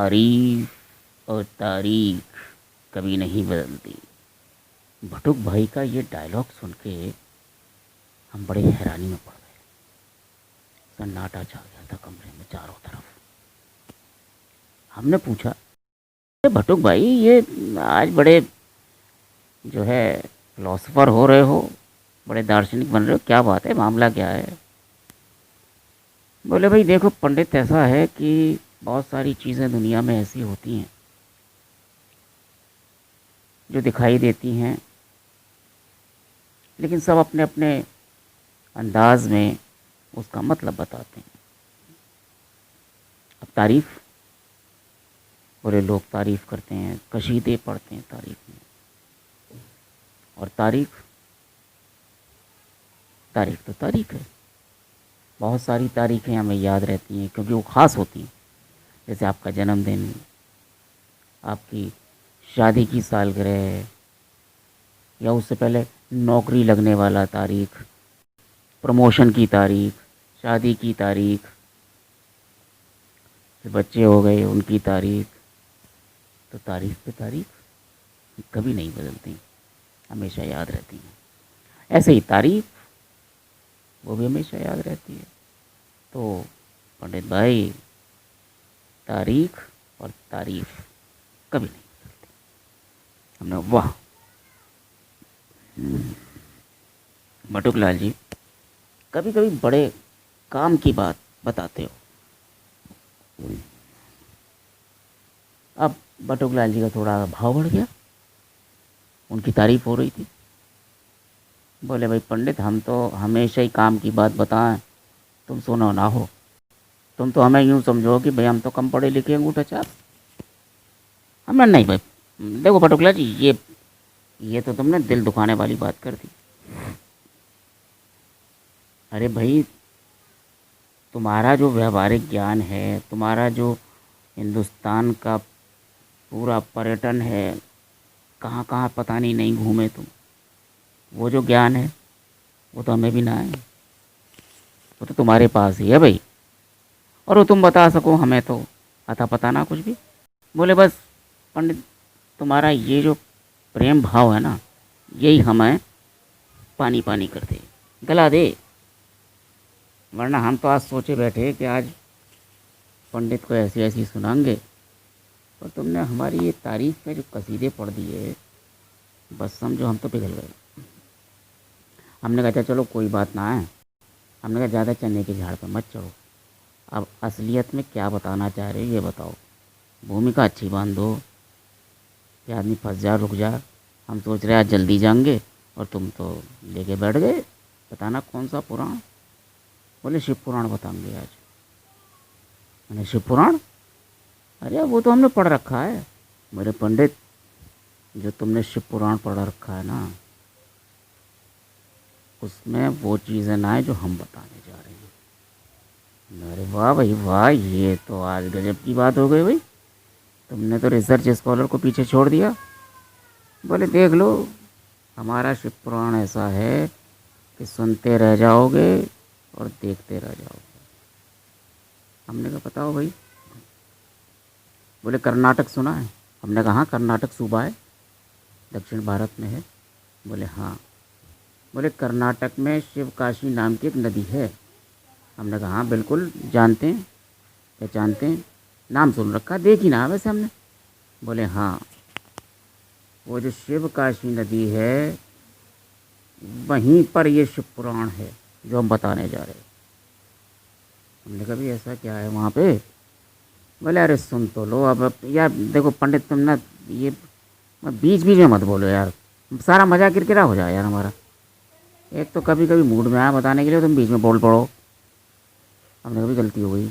तारीफ और तारीख कभी नहीं बदलती। भटुक भाई का ये डायलॉग सुन के हम बड़े हैरानी में पड़ गए। सन्नाटा छा गया था कमरे में चारों तरफ। हमने पूछा, "अरे भटुक भाई, ये आज बड़े जो है फिलोसोफर हो रहे हो, बड़े दार्शनिक बन रहे हो, क्या बात है, मामला क्या है?" बोले, "भाई देखो पंडित, ऐसा है कि बहुत सारी चीज़ें दुनिया में ऐसी होती हैं जो दिखाई देती हैं, लेकिन सब अपने अपने अंदाज में उसका मतलब बताते हैं। अब तारीफ, बोले लोग तारीफ करते हैं, कशीदे पढ़ते हैं तारीफ में, और तारीख, तारीख तो तारीख है। बहुत सारी तारीखें हमें याद रहती हैं क्योंकि वो ख़ास होती हैं, जैसे आपका जन्मदिन, आपकी शादी की सालगिरह, या उससे पहले नौकरी लगने वाला तारीख, प्रमोशन की तारीख, शादी की तारीख, फिर बच्चे हो गए उनकी तारीख। तो तारीख पे तारीख कभी नहीं बदलती, हमेशा याद रहती हैं। ऐसे ही तारीफ, वो भी हमेशा याद रहती है। तो पंडित भाई, तारीख और तारीफ कभी नहीं बदलती। हमने वाह, बटुकलाल जी कभी कभी बड़े काम की बात बताते हो। अब बटुकलाल जी का थोड़ा भाव बढ़ गया, उनकी तारीफ हो रही थी। बोले, "भाई पंडित, हम तो हमेशा ही काम की बात बताएं, तुम सुनो ना हो। तुम तो हमें यूं समझो कि भाई हम तो कम पढ़े लिखे अंगूठा छाप। हमने नहीं भाई, देखो बटुकला जी, ये तो तुमने दिल दुखाने वाली बात कर दी। अरे भाई, तुम्हारा जो व्यवहारिक ज्ञान है, तुम्हारा जो हिंदुस्तान का पूरा पर्यटन है, कहाँ कहाँ पता नहीं घूमे तुम, वो जो ज्ञान है वो तो हमें भी ना है, वो तो तुम्हारे पास ही है भाई। और वो तुम बता सको हमें तो अता पता ना कुछ भी। बोले, "बस पंडित, तुम्हारा ये जो प्रेम भाव है ना, यही हमें पानी पानी कर दे, गला दे। वरना हम तो आज सोचे बैठे कि आज पंडित को ऐसी ऐसी सुनाएंगे, पर तुमने हमारी ये तारीफ के जो कसीदे पढ़ दिए, बस समझो हम तो पिघल गए।" हमने कहा, "अच्छा चलो कोई बात ना है।" हमने कहा, "ज़्यादा चने के झाड़ पर मत चढ़ो, अब असलियत में क्या बताना चाह रहे हो ये बताओ, भूमिका अच्छी बांधो, कि आदमी फंस जा, रुक जा। हम सोच रहे आज जल्दी जाएंगे और तुम तो लेके बैठ गए, बताना कौन सा पुराण?" बोले, "शिव पुराण बताएंगे आज।" मैंने, "शिव पुराण? अरे वो तो हमने पढ़ रखा है।" मेरे पंडित, जो तुमने शिव पुराण पढ़ रखा है ना, उसमें वो चीज़ें ना है जो हम बताने जा रहे हैं। अरे वाह भाई वाह, ये तो आज गजब की बात हो गई भाई, तुमने तो रिसर्च स्कॉलर को पीछे छोड़ दिया। बोले, "देख लो, हमारा शिव पुराण ऐसा है कि सुनते रह जाओगे और देखते रह जाओगे।" हमने कहा, "बताओ भाई।" बोले, "कर्नाटक सुना है?" हमने कहा, "हाँ, कर्नाटक सूबा है, दक्षिण भारत में है।" बोले, "हाँ।" बोले, "कर्नाटक में शिव काशी नाम की एक नदी है?" हमने कहा, "हाँ बिल्कुल, जानते हैं, पहचानते हैं, नाम सुन रखा, देखी ना वैसे हमने।" बोले, "हाँ, वो जो शिव काशी नदी है, वहीं पर ये शिव पुराण है जो हम बताने जा रहे हैं।" हमने कहा, "भी ऐसा क्या है वहाँ पे?" बोले, "अरे सुन तो लो अब यार, देखो पंडित, तुम ना ये बीच बीच में मत बोलो यार, सारा मजा किरकिरा हो जाए यार हमारा। एक तो कभी कभी मूड में आया बताने के लिए, तुम बीच में बोल पड़ो।" हमने कभी गलती हो गई,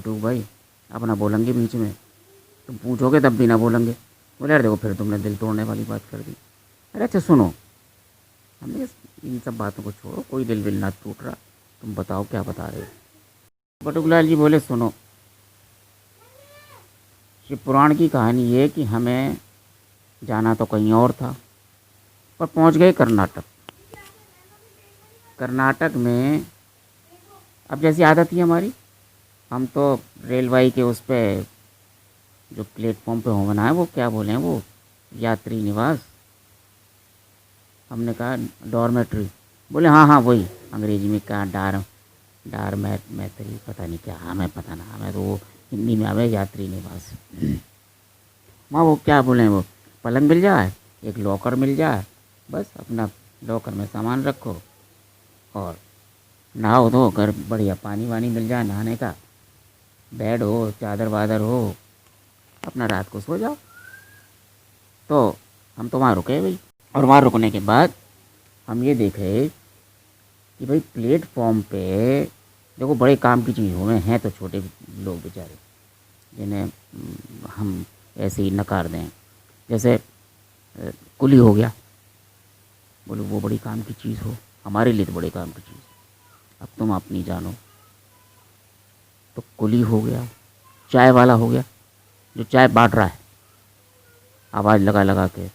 तो भाई अपना बोलेंगे बीच में, तुम पूछोगे तब भी ना बोलेंगे। बोले, "यार देखो, फिर तुमने दिल तोड़ने वाली बात कर दी।" अरे अच्छा सुनो, हमने इन सब बातों को छोड़ो, कोई दिल विल ना टूट रहा, तुम बताओ क्या बता रहे हो। बटुकलाल जी बोले, "सुनो, शिव पुराण की कहानी ये कि हमें जाना तो कहीं और था, पर पहुंच गए कर्नाटक। कर्नाटक में अब जैसी आदत थी हमारी, हम तो रेलवाई के उस पे जो प्लेटफॉर्म पे हो बना है वो क्या बोले हैं वो, यात्री निवास। हमने कहा डॉर्मेट्री। बोले हाँ हाँ वही, अंग्रेजी में कहा मैत्री पता नहीं क्या, हमें पता ना, हमें तो वो हिंदी में आवे यात्री निवास। वहाँ वो क्या बोले वो, पलंग मिल जाए, एक लॉकर मिल जाए, बस अपना लॉकर में सामान रखो और नहाओ धो, घर बढ़िया पानी वानी मिल जाए नहाने का, बेड हो, चादर वादर हो, अपना रात को सो जाओ। तो हम तो वहाँ रुके भाई, और वहाँ रुकने के बाद हम ये देखे कि भाई प्लेटफॉर्म पे देखो बड़े काम की चीज़ हुए हैं, तो छोटे लोग बेचारे जिन्हें हम ऐसे ही नकार दें, जैसे कुली हो गया, बोलो वो बड़ी काम की चीज़ हो, हमारे लिए तो बड़े काम की चीज़, अब तुम अपनी जानो। तो कुली हो गया, चाय वाला हो गया, जो चाय बांट रहा है आवाज़ लगा लगा के,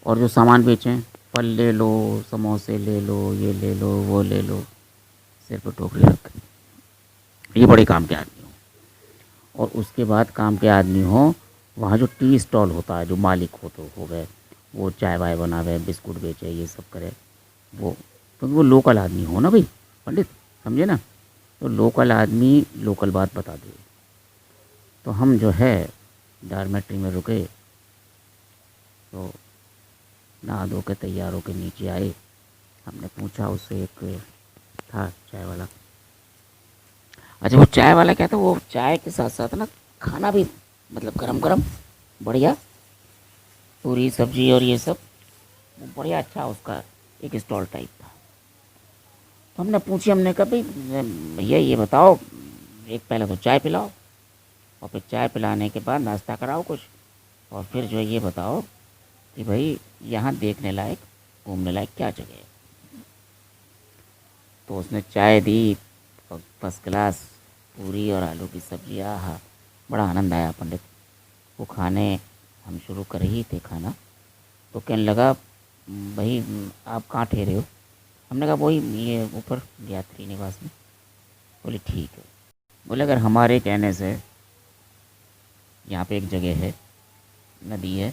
और जो सामान बेचें, फल ले लो, समोसे ले लो, ये ले लो, वो ले लो, सिर पर टोकरी रख, ये बड़े काम के आदमी हो। और उसके बाद काम के आदमी हो वहाँ जो टी स्टॉल होता है, जो मालिक हो तो हो गए, वो चाय वाय बनावे, बिस्कुट बेचे, ये सब करे, वो क्योंकि वो लोकल आदमी हो ना भाई पंडित, समझे ना, तो लोकल आदमी लोकल बात बता दे। तो हम जो है डॉर्मेट्री में रुके, तो नहा धो के तैयार होकर नीचे आए। हमने पूछा उससे, एक था चाय वाला, अच्छा वो चाय वाला क्या था, वो चाय के साथ साथ ना खाना भी, मतलब गरम गरम बढ़िया, पूरी सब्जी और ये सब, वो बढ़िया अच्छा उसका एक स्टॉल टाइप था। तो हमने पूछी, हमने कहा भाई भैया ये बताओ, एक पहले तो चाय पिलाओ, और फिर चाय पिलाने के बाद नाश्ता कराओ कुछ, और फिर जो ये बताओ कि भाई यहाँ देखने लायक, घूमने लायक क्या जगह है। तो उसने चाय दी, फर्स्ट क्लास, पूरी और आलू की सब्जी, आहा बड़ा आनंद आया पंडित। वो खाने हम शुरू कर ही थे खाना, तो कहने लगा भाई आप कहाँ ठहरे हो। हमने कहा वही ये ऊपर यात्री निवास में। बोले ठीक है। बोले अगर हमारे कहने से यहाँ पे एक जगह है, नदी है,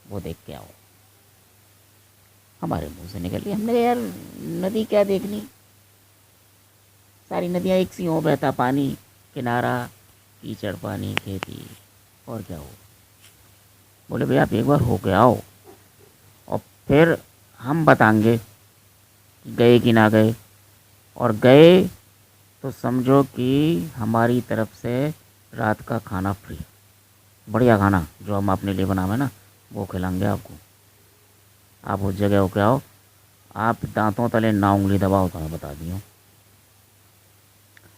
वो देख के आओ। हमारे मुंह से निकल गया, हमने कहा यार नदी क्या देखनी, सारी नदियाँ एक सी हों, बहता पानी, किनारा, कीचड़ पानी, खेती, और क्या हो। बोले भैया आप एक बार होके आओ, और फिर हम बताएंगे कि गए कि ना गए, और गए तो समझो कि हमारी तरफ से रात का खाना फ्री, बढ़िया खाना जो हम अपने लिए बनावे ना, वो खिलाएंगे आपको। आप उस जगह होके आओ, आप दांतों तले ना उंगली दबाओ तो मैं बता दी हूँ।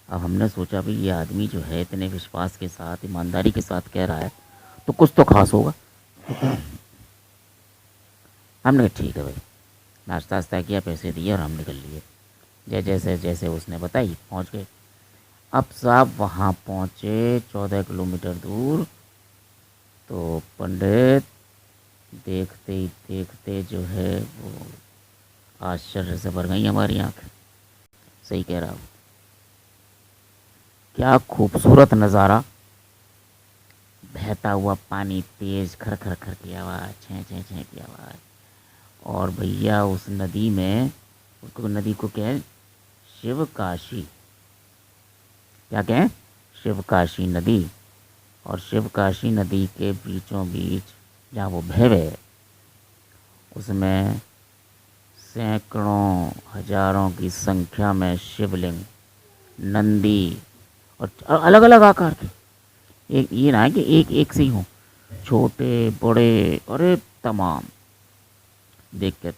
अब हमने सोचा भाई ये आदमी जो है इतने विश्वास के साथ, ईमानदारी के साथ कह रहा है, तो कुछ तो खास होगा। हमने कहा ठीक है भाई, नाश्ता वास्ता किया, पैसे दिए और हम निकल लिए। जैसे जैसे उसने बताई पहुंच गए। अब साहब वहाँ पहुँचे 14 किलोमीटर दूर, तो पंडित देखते ही देखते जो है वो आश्चर्य से भर गई हमारी आँखें। सही कह रहा हूँ, क्या खूबसूरत नज़ारा, बहता हुआ पानी, तेज खर खर खर की आवाज़, छें छें छें की आवाज़, और भैया उस नदी में, उसको नदी को क्या है, शिव काशी, क्या कहें, शिव काशी नदी। और शिव काशी नदी के बीचों बीच जहाँ वो भैव है, उसमें सैकड़ों हजारों की संख्या में शिवलिंग, नंदी, और अलग अलग आकार के, एक ये ना है कि एक एक से ही हों, छोटे बड़े, अरे तमाम। देख के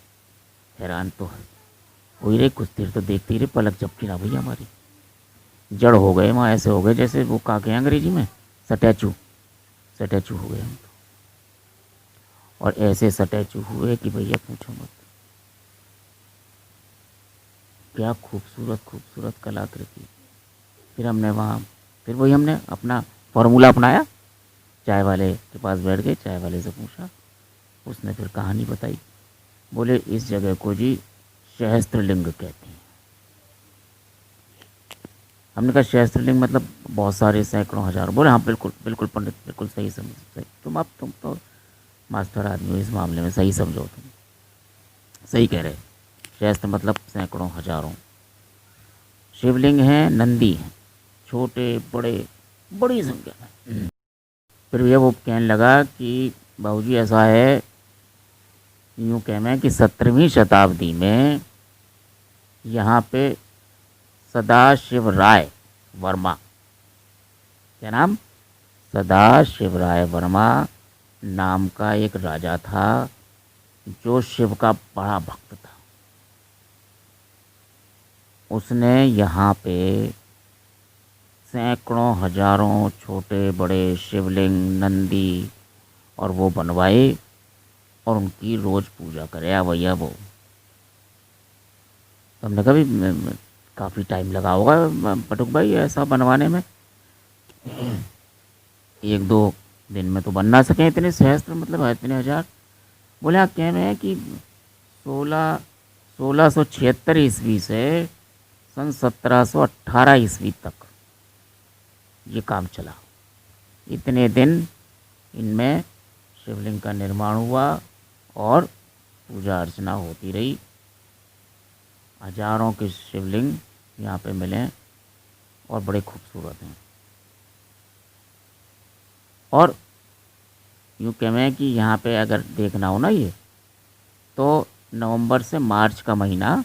हैरान तो हो ही रहे, कुछ देर तो देखते ही रहे, पलक झपकी ना भैया हमारी, जड़ हो गए वहाँ, ऐसे हो गए जैसे वो कहा के अंग्रेजी में स्टैचू, स्टैचू हो गए हम तो। और ऐसे स्टैचू हुए कि भैया पूछो मत, क्या खूबसूरत खूबसूरत कलाकृति। फिर हमने वहाँ, फिर वही हमने अपना फॉर्मूला अपनाया, चाय वाले के पास बैठ गए, चाय वाले से पूछा, उसने फिर कहानी बताई। बोले इस जगह को जी सहस्त्रलिंग कहते हैं। हमने कहा सहस्त्रलिंग मतलब बहुत सारे, सैकड़ों, हज़ारों। बोले हाँ बिल्कुल बिल्कुल पंडित, बिल्कुल सही समझ, सही। तुम तो मास्टर आदमी हो, इस मामले में सही समझो, तुम सही कह रहे। सहस्त्र मतलब सैकड़ों, हज़ारों। शिवलिंग हैं, नंदी हैं, छोटे बड़े, बड़ी संख्या में। फिर भैया वो कहने लगा कि बाबूजी ऐसा है, यूँ कहना है कि 17वीं शताब्दी में यहाँ पे सदाशिव राय वर्मा, क्या नाम, सदाशिव राय वर्मा नाम का एक राजा था, जो शिव का बड़ा भक्त था। उसने यहाँ पे सैकड़ों, हजारों छोटे बड़े शिवलिंग, नंदी और वो बनवाए, और उनकी रोज पूजा करे भैया वो। तो हमने कहा भी काफ़ी टाइम लगा होगा पटुक भाई ऐसा बनवाने में, एक दो दिन में तो बन ना सके इतने सहस्त्र, मतलब इतने हजार। बोले हाँ, कह रहे हैं कि 1676 ईस्वी से सन 1718 ईस्वी तक ये काम चला। इतने दिन इनमें शिवलिंग का निर्माण हुआ और पूजा अर्चना होती रही। हजारों के शिवलिंग यहाँ पे मिले और बड़े खूबसूरत हैं। और यूँ कहें कि यहाँ पे अगर देखना हो ना ये, तो नवंबर से मार्च का महीना,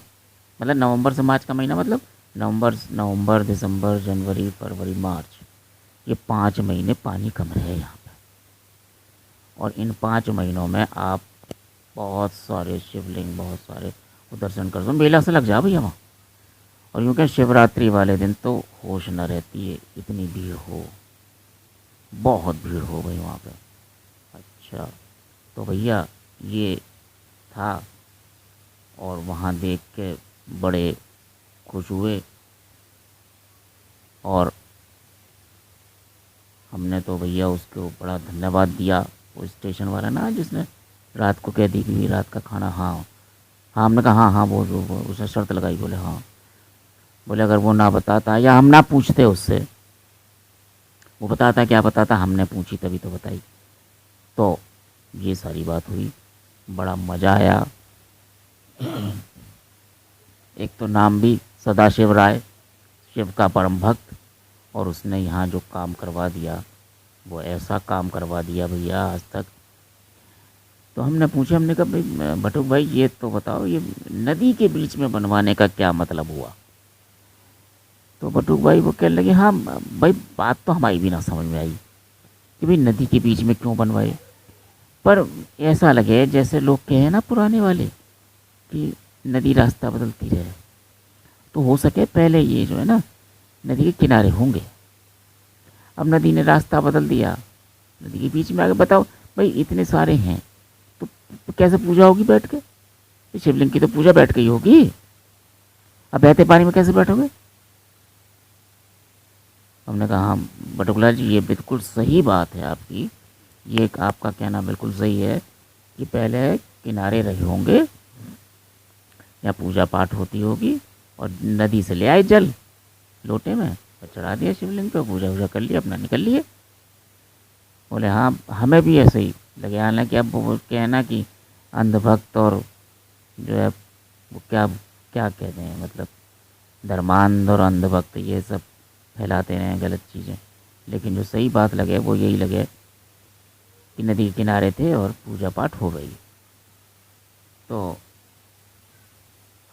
मतलब नवंबर से मार्च का महीना मतलब नवंबर दिसंबर जनवरी फरवरी मार्च, ये 5 महीने पानी कम है यहाँ पे। और इन 5 महीनों में आप बहुत सारे शिवलिंग, बहुत सारे वो दर्शन कर दो, मेला से लग जा भैया वहाँ। और यूँ कहें शिवरात्रि वाले दिन तो होश न रहती है, इतनी भीड़ हो, बहुत भीड़ हो गई वहाँ पे। अच्छा, तो भैया ये था, और वहाँ देख के बड़े खुश हुए। और हमने तो भैया उसको बड़ा धन्यवाद दिया, वो स्टेशन वाला ना जिसने रात को कह दी कि रात का खाना, हाँ हाँ, हमने कहा हाँ हाँ, वो उसने शर्त लगाई, बोले हाँ। बोले अगर वो ना बताता या हम ना पूछते उससे, वो बताता क्या बताता, हमने पूछी तभी तो बताई। तो ये सारी बात हुई, बड़ा मज़ा आया। एक तो नाम भी सदाशिव राय, शिव का परम भक्त, और उसने यहाँ जो काम करवा दिया, वो ऐसा काम करवा दिया भैया आज तक। तो हमने पूछा, हमने कहा भाई बटुक भाई ये तो बताओ, ये नदी के बीच में बनवाने का क्या मतलब हुआ। तो बटुक भाई वो कहने लगे हाँ भाई, बात तो हमारी भी ना समझ में आई कि भाई नदी के बीच में क्यों बनवाए, पर ऐसा लगे जैसे लोग कहे ना पुराने वाले कि नदी रास्ता बदलती रहे, तो हो सके पहले ये जो है ना नदी के किनारे होंगे, अब नदी ने रास्ता बदल दिया, नदी के बीच में आगे। बताओ भाई इतने सारे हैं तो कैसे पूजा होगी बैठ के, शिवलिंग की तो पूजा बैठ के ही होगी, अब बहते पानी में कैसे बैठोगे। हमने कहा हाँ बटुकला जी ये बिल्कुल सही बात है आपकी, ये आपका कहना बिल्कुल सही है कि पहले किनारे रहे होंगे या पूजा पाठ होती होगी, और नदी से ले आए जल लोटे में और चढ़ा दिया शिवलिंग पे, पूजा वूजा कर लिया, अपना निकल लिए। बोले हाँ हमें भी ऐसे ही लगे, हालांकि अब वो कहना कि अंधभक्त और जो है वो क्या क्या कहते हैं, मतलब धर्मांध और अंधभक्त ये सब फैलाते रहे गलत चीज़ें, लेकिन जो सही बात लगे वो यही लगे कि नदी के किनारे थे और पूजा पाठ हो गई। तो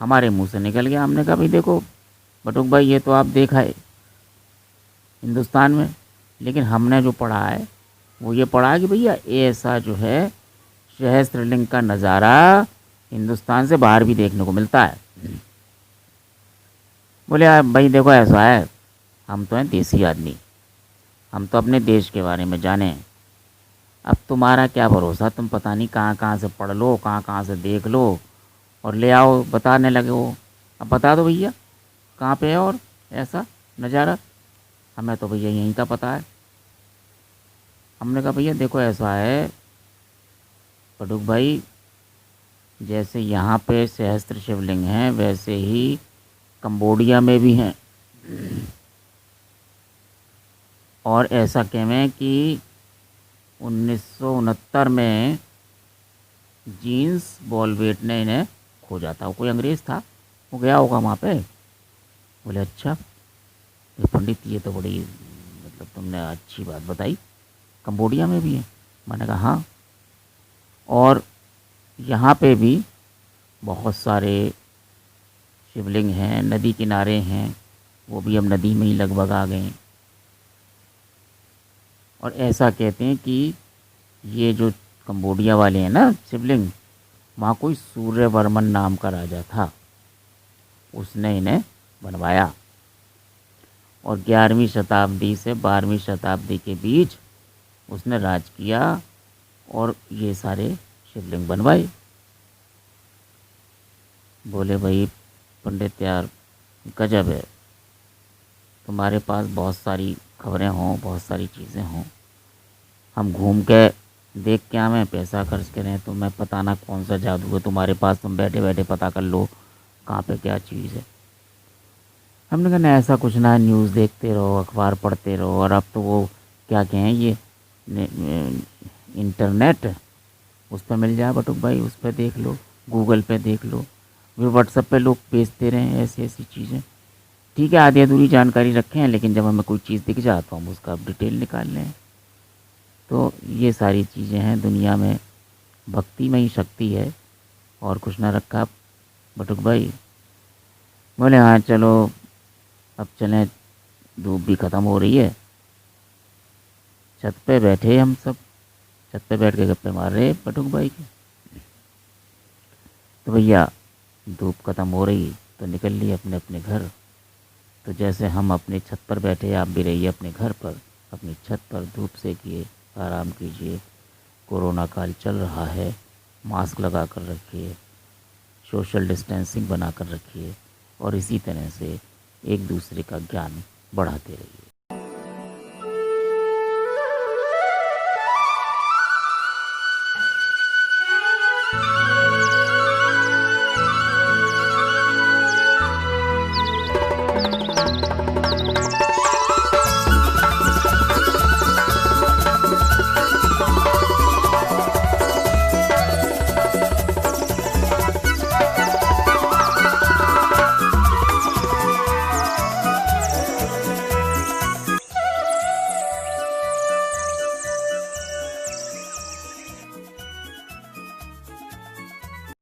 हमारे मुंह से निकल गया, हमने कहा भाई देखो बटुक भाई ये तो आप देखा है हिंदुस्तान में, लेकिन हमने जो पढ़ा है वो ये पढ़ा है कि भैया ऐसा जो है सहस्त्रलिंग का नज़ारा हिंदुस्तान से बाहर भी देखने को मिलता है। बोले यार भाई देखो ऐसा है, हम तो हैं देसी आदमी, हम तो अपने देश के बारे में जाने, अब तुम्हारा क्या भरोसा, तुम पता नहीं कहाँ कहाँ से पढ़ लो, कहाँ कहाँ से देख लो और ले आओ बताने लगे हो। अब बता दो भैया कहाँ पे है और ऐसा नज़ारा, हमें तो भैया यहीं का पता है। हमने कहा भैया देखो ऐसा है पटुक भाई, जैसे यहाँ पे सहस्त्र शिवलिंग हैं वैसे ही कंबोडिया में भी हैं। और ऐसा कहवें कि 1969 में जीन्स बॉलवेट ने इन्हें खोजा था। वो कोई अंग्रेज़ था, वो गया होगा वहाँ पे। बोले अच्छा, ये पंडित ये तो बड़ी मतलब तुमने अच्छी बात बताई, कंबोडिया में भी है। मैंने कहा हाँ, और यहाँ पे भी बहुत सारे शिवलिंग हैं, नदी किनारे हैं, वो भी अब नदी में ही लगभग आ गए हैं। और ऐसा कहते हैं कि ये जो कंबोडिया वाले हैं ना शिवलिंग, वहाँ कोई सूर्यवर्मन नाम का राजा था, उसने इन्हें बनवाया। और 11वीं शताब्दी से 12वीं शताब्दी के बीच उसने राज किया और ये सारे शिवलिंग बनवाए। बोले भाई पंडित यार गजब है, तुम्हारे पास बहुत सारी खबरें हों, बहुत सारी चीज़ें हों, हम घूम के देख के आवें, पैसा खर्च करें, तो मैं पता ना कौन सा जादू है तुम्हारे पास, तुम बैठे बैठे पता कर लो कहाँ पे क्या चीज़ है। हमने कहा ना ऐसा कुछ ना है, न्यूज़ देखते रहो, अखबार पढ़ते रहो, और अब तो वो क्या कहें ये इंटरनेट, उस पर मिल जाए बटुक भाई, उस पर देख लो, गूगल पे देख लो, वे व्हाट्सएप पे लोग भेजते रहे ऐसी ऐसी चीज़ें। ठीक है आधी अधूरी जानकारी रखें हैं, लेकिन जब हमें कोई चीज़ दिख जाए तो हम उसका डिटेल निकाल लें। तो ये सारी चीज़ें हैं दुनिया में, भक्ति में ही शक्ति है और कुछ ना रखा बटुक भाई। बोले हाँ चलो अब चलें, धूप भी ख़त्म हो रही है। छत पे बैठे हम सब, छत पे बैठ के गप्पे मार रहे बटुक भाई के। तो भैया धूप ख़त्म हो रही तो निकल लिए अपने अपने घर। तो जैसे हम अपनी छत पर बैठे, आप भी रहिए अपने घर पर, अपनी छत पर धूप सेकिए, आराम कीजिए। कोरोना काल चल रहा है, मास्क लगा कर रखिए, सोशल डिस्टेंसिंग बना कर रखिए और इसी तरह से एक दूसरे का ज्ञान बढ़ाते रहिए।